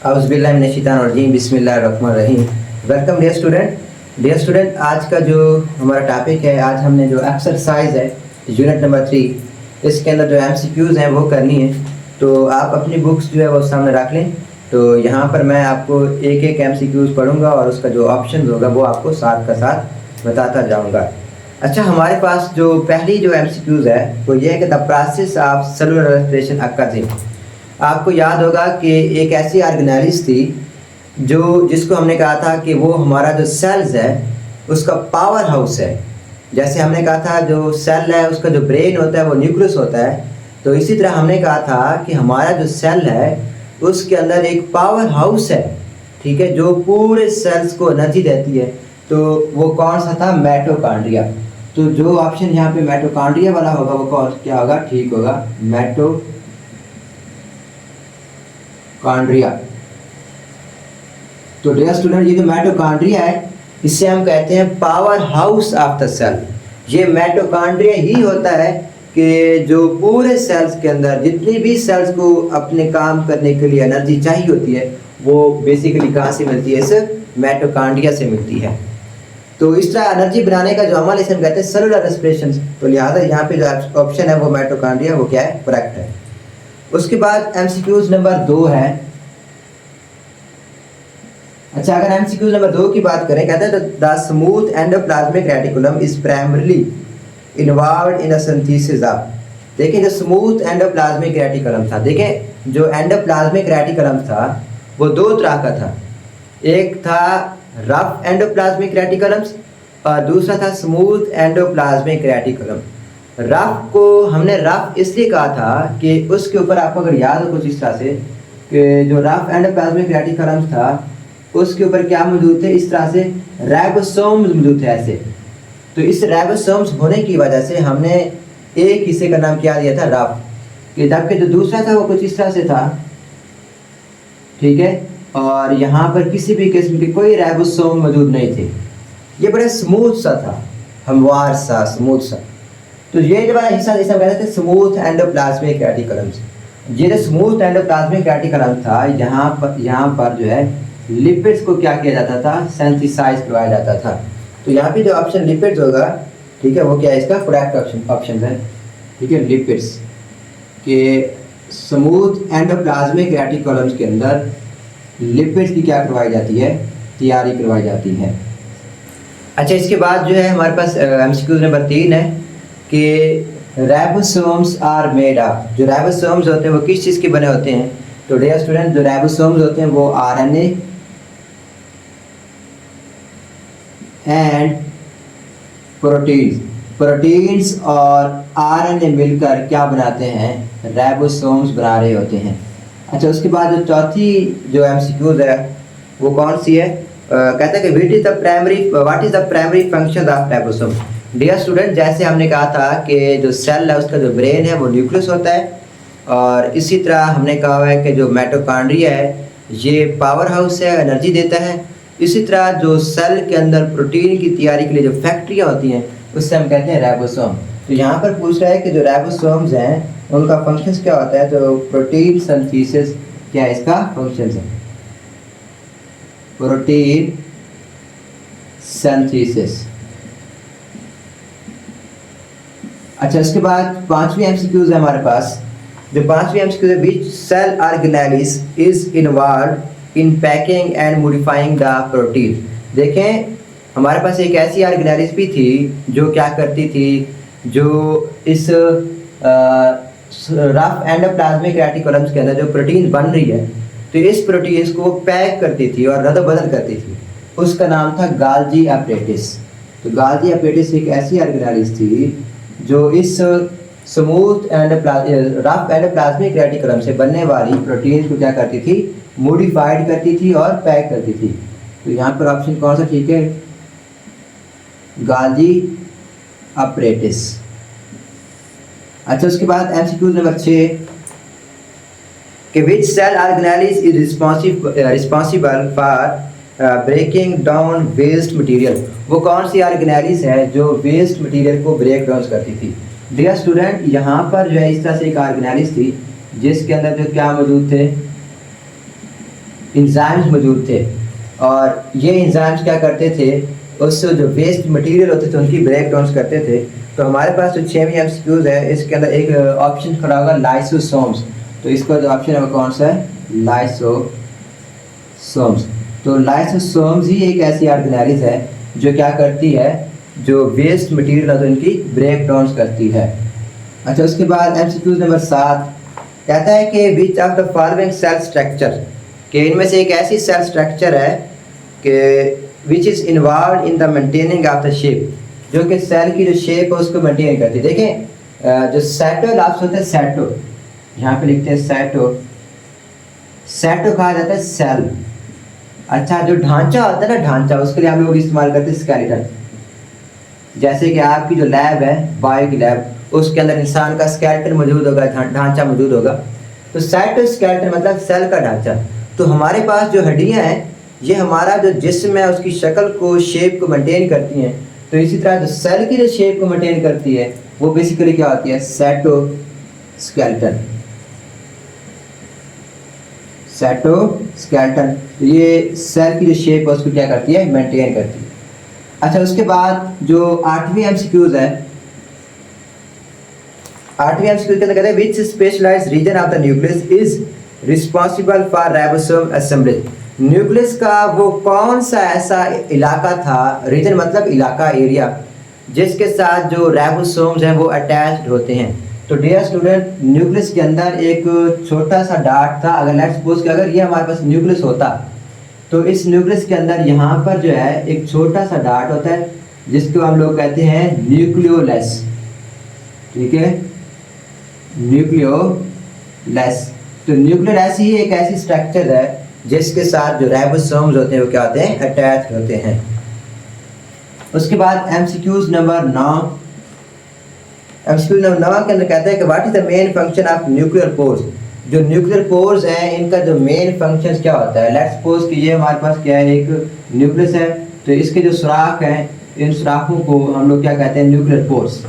औज़ुबिल्लाहिमिनश्शैतानिर्रजीम बिस्मिल्लाहिर्रहमानिर्रहीम। Welcome dear student, आज का जो हमारा टॉपिक है, आज हमने जो एक्सरसाइज है यूनिट नंबर 3, इसके अंदर जो एमसीक्यूज़ हैं वो करनी है। तो आप अपनी बुक्स जो है वो सामने रख लें। तो यहाँ पर मैं आपको एक एक एमसीक्यूज़ पढ़ूँगा और उसका जो ऑप्शन होगा वो आपको साथ का साथ बताता जाऊँगा। अच्छा, हमारे पास जो पहली जो एमसीक्यूज़ है वो ये है कि the process of cellular respiration occurs. आपको याद होगा कि एक ऐसी ऑर्गेनेलिस थी जिसको हमने कहा था कि वो हमारा जो सेल्स है उसका पावर हाउस है। जैसे हमने कहा था जो सेल है उसका जो ब्रेन होता है वो न्यूक्लियस होता है, तो इसी तरह हमने कहा था कि हमारा जो सेल है उसके अंदर एक पावर हाउस है, ठीक है, जो पूरे सेल्स को एनर्जी देती है। तो वो कौन सा था? माइटोकॉन्ड्रिया। तो जो ऑप्शन यहाँ पे माइटोकॉन्ड्रिया वाला होगा वो कौन क्या होगा? ठीक होगा, माइटोकॉन्ड्रिया। तो डियर स्टूडेंट, ये जो माइटोकॉन्ड्रिया है इससे हम कहते हैं power house of the cell. ये माइटोकॉन्ड्रिया ही होता है कि जो पूरे सेल्स के अंदर जितनी भी सेल्स को अपने काम करने के लिए एनर्जी चाहिए होती है वो बेसिकली कहाँ से मिलती है? इस माइटोकॉन्ड्रिया से मिलती है। तो इस तरह एनर्जी बनाने का जो अमल इसे हम कहते हैं सेलुलर रेस्पिरेशन। तो लिहाजा यहाँ पे जो ऑप्शन है वो माइटोकॉन्ड्रिया, वो क्या है? करेक्ट है। उसके बाद एमसीक्यूज नंबर 2 है। अच्छा, अगर एमसीक्यूज नंबर 2 की बात करें, कहते हैं the smooth endoplasmic reticulum is primarily involved in the synthesis of. देखिए, जो स्मूथ एंडोप्लाज्मिक रेटिकुलम था, देखिए जो एंडोप्लाज्मिक रेटिकुलम था वो दो तरह का था। एक था रफ एंडोप्लाज्मिक रेटिकुलम्स और दूसरा था स्मूथ एंडोप्लाज्मिक रेटिकुलम। रफ को हमने रफ इसलिए कहा था कि उसके ऊपर आपको अगर याद हो कुछ इस तरह से कि जो रफ एंडोप्लाज्मिक रेटिकुलम था उसके ऊपर क्या मौजूद थे? इस तरह से राइबोसोम्स मौजूद थे ऐसे। तो इस राइबोसोम्स होने की वजह से हमने एक हिस्से का नाम क्या दिया था? रफ। कि जबकि जो दूसरा था वो कुछ इस तरह से था, ठीक है, और यहाँ पर किसी भी किस्म के कोई राइबोसोम मौजूद नहीं थे। ये बड़ा स्मूथ सा था, हमवार सा, स्मूथ सा। तो ये जो वाला हिस्सा जिसे हम कहते थे स्मूथ एंडोप्लाज्मिक रेटिकुलम्स, ये जो स्मूथ एंडोप्लाज्मिक रेटिकुलम था यहाँ पर जो है लिपिड्स को क्या किया जाता था? सिंथेसाइज करवाया जाता था। तो यहाँ पे जो ऑप्शन लिपिड्स होगा, ठीक है, वो क्या है? इसका करेक्ट ऑप्शन है, ठीक है, लिपिड्स के स्मूथ एंडोप्लाज्मिक रेटिकुलम्स के अंदर लिपिड्स की क्या करवाई जाती है? तैयारी करवाई जाती है। अच्छा, इसके बाद जो है हमारे पास एमसीक्यू नंबर 3 है कि राइबोसोम्स आर मेड ऑफ। जो राइबोसोम्स होते हैं वो किस चीज़ के बने होते हैं? तो डियर स्टूडेंट, जो राइबोसोम्स होते हैं वो आरएनए एंड प्रोटीन्स और आरएनए मिलकर क्या बनाते हैं? राइबोसोम्स बना रहे होते हैं। अच्छा, उसके बाद जो चौथी जो एमसीक्यूज है वो कौन सी है? कहता है कि what is the primary function of ribosome. Dear student, जैसे हमने कहा था कि जो सेल है उसका जो ब्रेन है वो न्यूक्लियस होता है, और इसी तरह हमने कहा है कि जो माइटोकॉन्ड्रिया है ये पावर हाउस है, एनर्जी देता है। इसी तरह जो सेल के अंदर प्रोटीन की तैयारी के लिए जो फैक्ट्रियाँ होती हैं उससे हम कहते हैं राइबोसोम। तो यहाँ पर पूछ रहा है कि जो राइबोसोम्स हैं उनका फंक्शंस क्या होता है? तो प्रोटीन सिंथेसिस क्या इसका फंक्शंस है? Protein synthesis. अच्छा, इसके बाद पांचवी एमसीक्यूज है हमारे पास। जो पांचवी एमसीक्यूज है, which cell organelles is involved in packing and modifying the protein. देखें, हमारे पास एक ऐसी ऑर्गेनेलिस भी थी जो क्या करती थी, जो इस रफ एंडोप्लाज्मिक रेटिकुलम्स के अंदर जो प्रोटीन बन रही है तो इस प्रोटीन्स को पैक करती थी और रद्द बदल करती थी। उसका नाम था गाल्जी एपरेटिस। तो गाल्जी एपरेटिस एक ऐसी ऑर्गेनेलिस थी जो इस स्मूथ रफ एंडोप्लाज्मिक रेटिकुलम से बनने वाली प्रोटीन्स को क्या करती थी? मॉडिफाइड करती थी और पैक करती थी। तो यहाँ पर ऑप्शन कौन सा ठीक है? Golgi apparatus. अच्छा, उसके बाद एमसीक्यू नंबर 6 कि which cell organelles is responsible for breaking down waste material. वो कौन सी ऑर्गेनेलिस है जो वेस्ट मटेरियल को ब्रेक डाउन करती थी? डियर स्टूडेंट, यहाँ पर जो है इस तरह से एक ऑर्गेनेलिस थी जिसके अंदर जो क्या मौजूद थे? इंजाइम्स मौजूद थे, और ये इंजाइम्स क्या करते थे, उससे जो वेस्ट मटेरियल होते थे उनकी ब्रेक डाउन करते थे। तो हमारे पास जो 6वीं एमसीक्यूज है, इसके अंदर एक ऑप्शन खड़ा होगा लाइसोसोम्स। तो इसका जो ऑप्शन है वो कौन सा है, लाइसोसोम्स। तो लाइसोसोम्स ही एक ऐसी ऑर्गेनेलिज है जो क्या करती है, जो वेस्ट मटेरियल है तो इनकी ब्रेक डाउन करती है। अच्छा, उसके बाद एमसीक्यूज नंबर 7 कहता है कि which of the following cell structure, कि इनमें से एक ऐसी सेल स्ट्रक्चर है कि which is involve in the maintaining of the shape, जो कि सेल की जो शेप है उसको मेंटेन करती है। देखें जो साइटोलाप्स होते हैं, साइटो यहाँ पे लिखते हैं साइटो, साइटो कहा जाता है सेल। अच्छा, जो ढांचा होता है ना, ढांचा, उसके लिए हम लोग इस्तेमाल करते हैं स्केलेटन। जैसे कि आपकी जो लैब है, बायो की लैब, उसके अंदर इंसान का स्केलेटन मौजूद होगा, ढांचा मौजूद होगा। तो साइटोस्केलेटन मतलब सेल का ढांचा। तो हमारे पास जो हड्डियां हैं, ये हमारा जो जिस्म है उसकी शक्ल को, शेप को मेंटेन करती हैं। तो इसी तरह जो सेल की जो शेप को मेंटेन करती है वो बेसिकली क्या होती है, साइटोस्केलेटन। साइटोस्केलेटन ये सेल की जो शेप है उसको क्या करती है, मेंटेन करती है। अच्छा, उसके बाद जो 8वीं एमसीक्यूज है, 8वीं एमसीक्यू के अंदर कहते हैं which specialized region of the nucleus is responsible for ribosome assembly. Nucleus का वो कौन सा ऐसा इलाका था, रीजन मतलब इलाका, एरिया, जिसके साथ जो राइबोसोम्स हैं वो अटैच्ड होते हैं। तो डियर स्टूडेंट, न्यूक्लियस के अंदर एक छोटा सा डार्ट था। अगर लेट्स सपोज कि अगर ये हमारे पास न्यूक्लियस होता, तो इस न्यूक्लियस के अंदर यहाँ पर जो है एक छोटा सा डार्ट होता है जिसको हम लोग कहते हैं न्यूक्लियोलस। ठीक है, न्यूक्लियोलस। तो न्यूक्लियोलस ही एक ऐसी स्ट्रक्चर है जिसके साथ जो राइबोसोम्स होते हैं वो क्या होते हैं, अटैच होते हैं। उसके बाद एमसीक्यूज नंबर 9, एमसीक्यूज नंबर 9 के अंदर कहता है कि what is the main function of nuclear pores. जो न्यूक्लियर पोर्स हैं इनका जो मेन फंक्शन क्या होता है। लेट्स सपोज कि ये हमारे पास क्या है, एक न्यूक्लियस है, तो इसके जो सुराख हैं, इन सुराखों को हम लोग क्या कहते हैं, न्यूक्लियर पोर्स।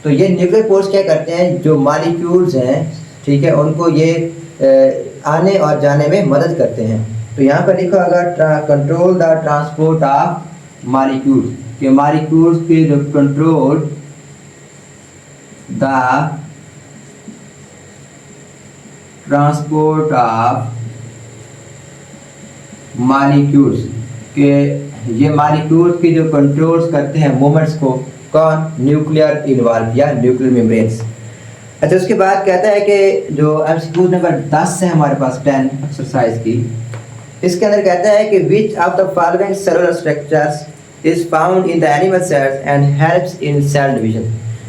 तो ये न्यूक्लियर पोर्स क्या करते हैं, जो मॉलिक्यूल्स हैं, ठीक है, उनको ये आने और जाने में मदद करते हैं। तो यहाँ पर लिखा होगा control the transport of molecules, कि मॉलिक्यूल्स के जो control the transport of molecules, के ये मॉलिक्यूल्स की जो कंट्रोल्स करते हैं मूवमेंट्स को, कौन, न्यूक्लियर इन्वॉल्व या न्यूक्लियर मेम्ब्रेन्स। अच्छा, उसके बाद कहता है कि जो एमसीक्यू नंबर 10 है हमारे पास 10 एक्सरसाइज की, इसके अंदर कहता है कि which of the following cellular structures is found in the animal cells and helps in cell division.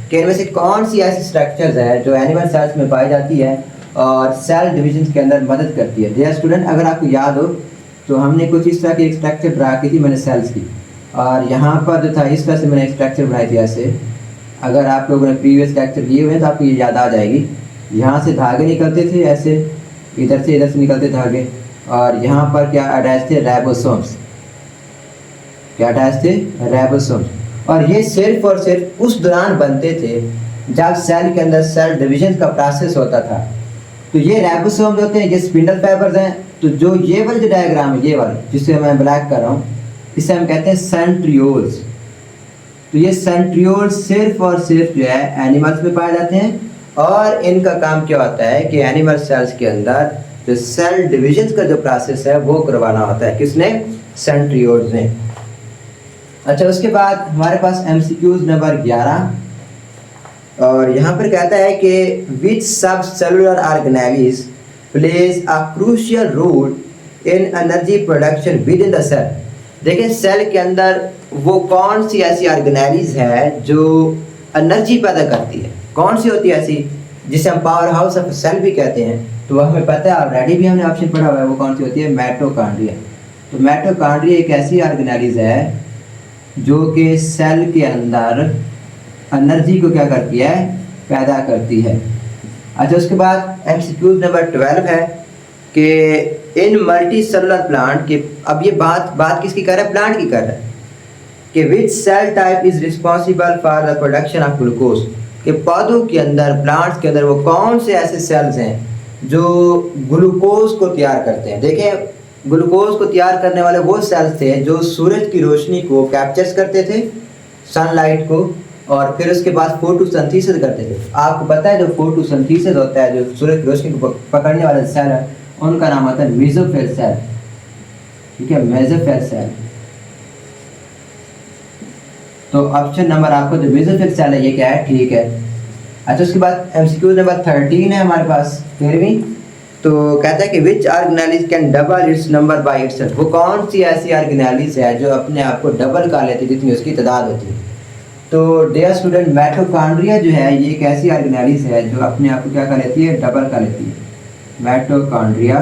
कि इनमें से कौन सी ऐसी स्ट्रक्चर्स है जो एनिमल सेल्स में पाई जाती है और सेल डिवीजन के अंदर मदद करती है। डियर स्टूडेंट, अगर आपको याद हो तो हमने कुछ इस तरह की एक स्ट्रक्चर ड्रा की थी मैंने सेल्स की, और यहाँ पर जो था इस तरह से मैंने एक स्ट्रक्चर बनाई थी ऐसे। अगर आप लोगों ने प्रीवियस लेक्चर लिए हुए हैं तो आपको ये याद आ जाएगी। यहाँ से धागे निकलते थे ऐसे, इधर से निकलते धागे, और यहाँ पर क्या अटैच थे, राइबोसोम्स। क्या अटैच थे, राइबोसोम्स। और ये सिर्फ और सिर्फ उस दौरान बनते थे जब सेल के अंदर सेल डिवीजन का प्रोसेस होता था। तो ये राइबोसोम्स होते हैं, ये स्पिंडल फाइबर्स हैं। तो जो ये वाली जो डायग्राम है, ये वाली जिसे मैं ब्लैक कर रहा हूँ, इसे हम कहते हैं सेंट्रियोल्स। तो ये सेंट्रियोल्स सिर्फ और सिर्फ जो है एनिमल्स में पाए जाते हैं, और इनका काम क्या होता है कि एनिमल सेल्स के अंदर जो सेल डिवीजन का जो प्रोसेस है वो करवाना होता है। किसने, सेंट्रियोल्स ने। अच्छा, उसके बाद हमारे पास एमसीक्यूज नंबर 11, और यहाँ पर कहता है कि which subcellular organelles plays a crucial role in energy production within the cell. देखिए, सेल के अंदर वो कौन सी ऐसी ऑर्गेनेलिज है जो एनर्जी पैदा करती है। कौन सी होती है ऐसी, जिसे हम पावर हाउस ऑफ सेल भी कहते हैं। तो वह हमें पता है, ऑलरेडी भी हमने ऑप्शन पढ़ा हुआ है, वो कौन सी होती है, माइटोकॉन्ड्रिया। तो माइटोकॉन्ड्रिया एक ऐसी ऑर्गेनेलिज है जो कि सेल के अंदर एनर्जी को क्या करती है, पैदा करती है। अच्छा, उसके बाद एमसीक्यूज नंबर 12 है कि इन मल्टी सेलुलर प्लांट के, अब ये बात किसकी कर रहा है, प्लांट की कर रहा है, कि which cell type is responsible for the production of glucose. कि पौधों के अंदर, प्लांट्स के अंदर वो कौन से ऐसे सेल्स हैं जो ग्लूकोज को तैयार करते हैं। देखें, ग्लूकोज को तैयार करने वाले वो सेल्स थे जो सूरज की रोशनी को कैप्चर करते थे, सनलाइट को, और फिर उसके बाद फोटोसिंथेसिस करते थे। आपको पता है जो फोटोसिंथेसिस होता है, जो सूरज की रोशनी को पकड़ने वाले सेल है, उनका नाम होता है मेसोफिल सेल। ठीक है, मेसोफिल सेल। तो ऑप्शन नंबर आपको जो मेसोफिल सेल है ये क्या है, ठीक है। अच्छा, उसके बाद एमसीक्यू नंबर 13 है हमारे पास 13वीं। तो कहता है कि which organism can double its number by itself. वो कौन सी ऐसी ऑर्गेनाइज है जो अपने आप को डबल कर लेती है जितनी उसकी तादाद होती है। तो डियर स्टूडेंट, माइटोकॉन्ड्रिया जो है ये एक ऐसी ऑर्गेनाइज है जो अपने आप को क्या कर लेती है, डबल कर लेती है। माइटोकॉन्ड्रिया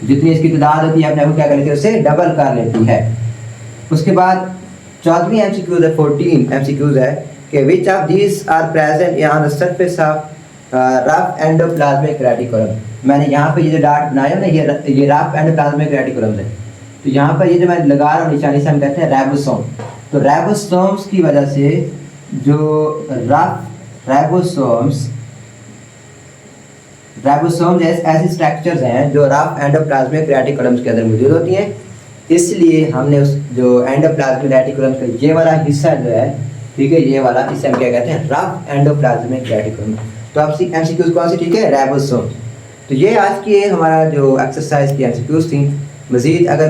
जितनी इसकी तादाद होती है अपने आप को क्या कर लेती है, उससे डबल कर लेती है। उसके बाद 14वीं एमसीक्यूज है, 14 एमसीक्यूज है कि which of these are present on the surface of rough endoplasmic reticulum. मैंने यहाँ पे ये जो डॉट बनाया ना, ये रफ एंडोप्लाज्मिक रेटिकुलम है। तो यहाँ पर ये जो मैं लगा रहा हूँ निशानी से, हम कहते हैं राइबोसोम। तो राइबोसोम्स की वजह से जो राइबोसोम्स ऐसी स्ट्रक्चर्स हैं जो रफ एंडोप्लाज्मिक रेटिकुलम्स के अंदर मौजूद होती हैं। इसलिए हमने उस जो एंडोप्लाज्मिक रेटिकुलम का ये वाला हिस्सा जो है, ठीक है, ये वाला, इसे हम क्या कहते हैं, रफ एंडोप्लाज्मिक रेटिकुलम। तो आप एमसीक्यूज कौन सी, ठीक है, राइबोसोम। तो ये आज की हमारा जो एक्सरसाइज की एमसीक्यूज थी। मज़ीद अगर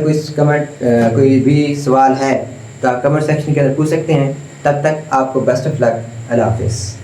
कोई भी सवाल है तो आप कमेंट सेक्शन के अंदर पूछ सकते हैं। तब तक आपको बेस्ट ऑफ लक। अल्लाह हाफिज़।